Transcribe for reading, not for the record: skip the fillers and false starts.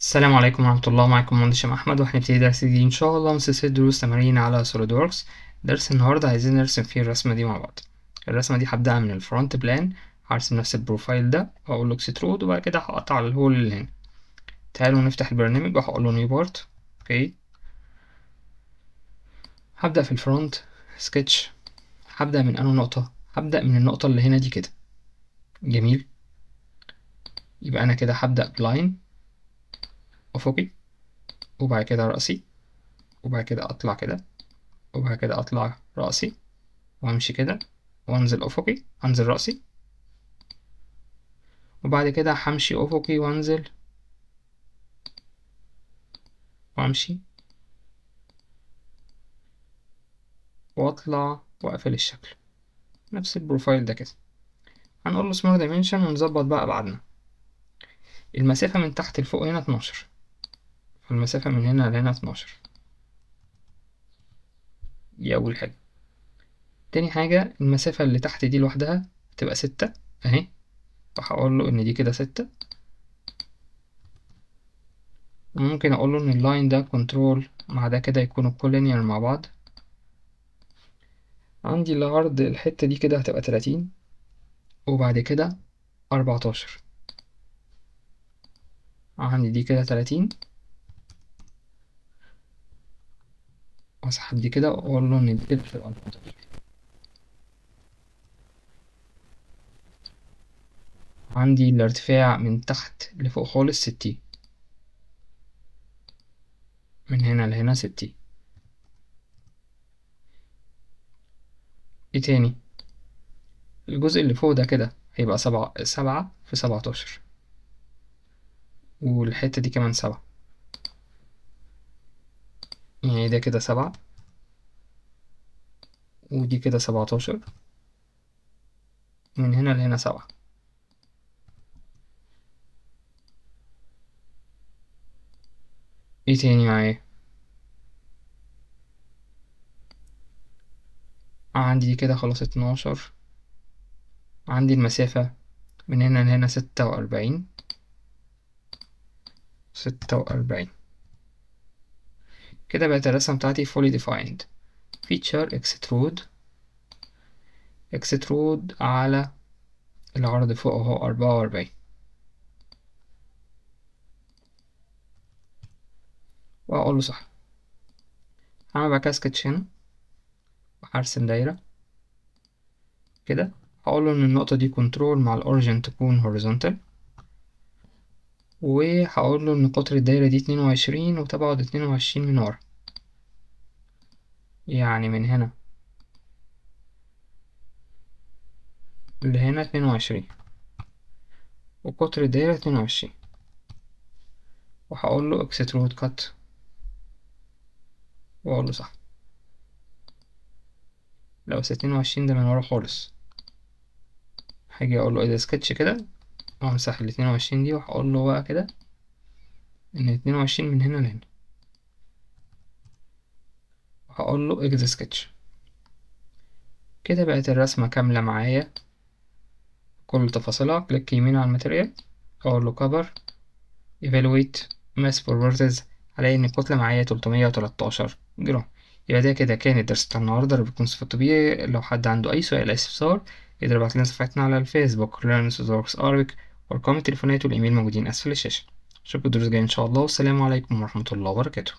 السلام عليكم ورحمة الله. معكم مهندس هشام أحمد، وهنبتدي درس جديد إن شاء الله من سلسلة دروس تمارين على سوليد ووركس. درس النهاردة عايزين نرسم فيه الرسمة دي مع بعض. الرسمة دي هبدأها من الفرونت بلان، هرسم نفس البروفايل ده وأقول له اكسترود، وبعد كده هقطع الهول اللي هنا. تعالوا نفتح البرنامج وهقول له نيو بارت. اوكي، هبدأ في الفرونت سكتش. هبدأ من أنهي نقطة؟ هبدأ من النقطة اللي هنا دي كده. جميل، يبقى أنا كده هبدأ بلاين أفقي، وبعد كده رأسي، وبعد كده أطلع كده، وبعد كده أطلع رأسي، وامشي كده، وانزل افقي، انزل رأسي، وبعد كده همشي افقي وانزل وامشي واطلع واقفل الشكل. نفس البروفايل ده كده. هنقول له سمارت دايمنشن ونظبط بقى ابعادنا. المسافة من تحت لفوق هنا 12، والمسافة من هنا لهنا 12. دي اول حاجة. تاني حاجة، المسافة اللي تحت دي لوحدها تبقى 6 اهي، فهقول له ان دي كده 6. وممكن اقول له ان اللاين ده كنترول مع ده كده يكونوا كولينير مع بعض. عندي العرض الحتة دي كده هتبقى 30، وبعد كده 14. عندي دي كده 30، واسحب دي كده واقول له ان دي كده تبقى 14. عندي الارتفاع من تحت لفوق خالص 60، من هنا لهنا 60. ايه تاني؟ الجزء اللي فوق ده كده هيبقى 7 في 17، والحتة دي كمان 7، يعني ده كده 7، ودي كده 17، من هنا لهنا 7. ايه تاني معايا؟ عندي دي كده خلاص 12. عندي المسافة من هنا لهنا 46، 46. كده بقت الرسمة بتاعتي fully defined. feature extrude على العرض فوق اهو 44، وهقول له صح. هعمل بقى كده سكتش هنا، وهرسم دايرة كده. هقول له ان النقطة دي كنترول مع الاوريجن تكون هوريزونتال، وهقول له ان قطر الدايرة دي 22 وتبعد 22 من ورا، يعني من هنا لهنا 22، وقطر الدايرة 22. وهقول له extrude cut، واقول له صح. لو 22 ده من ورا خالص، هاجي اقول له ايه ده سكتش كده، وامسح ال 22 دي، وهقول له بقى كده ان 22 من هنا لهنا، وهقول له exit sketch. كده بقت الرسمة كاملة معايا كل تفاصيلها. كليك يمين على الماتيريال، اقول له cover evaluate mass properties، هلاقي ان الكتلة معايا 313 جرام. يبقى ده كده كان الدرس بتاع النهاردة اللي بيكون صفة طبيعي. لو حد عنده أي سؤال أي استفسار يقدر يبعت لنا صفحتنا على الفيسبوك Learn Works Arabic، وأرقام التليفونات والإيميل موجودين أسفل الشاشة. أشوفكم الدروس الجاية إن شاء الله، والسلام عليكم ورحمة الله وبركاته.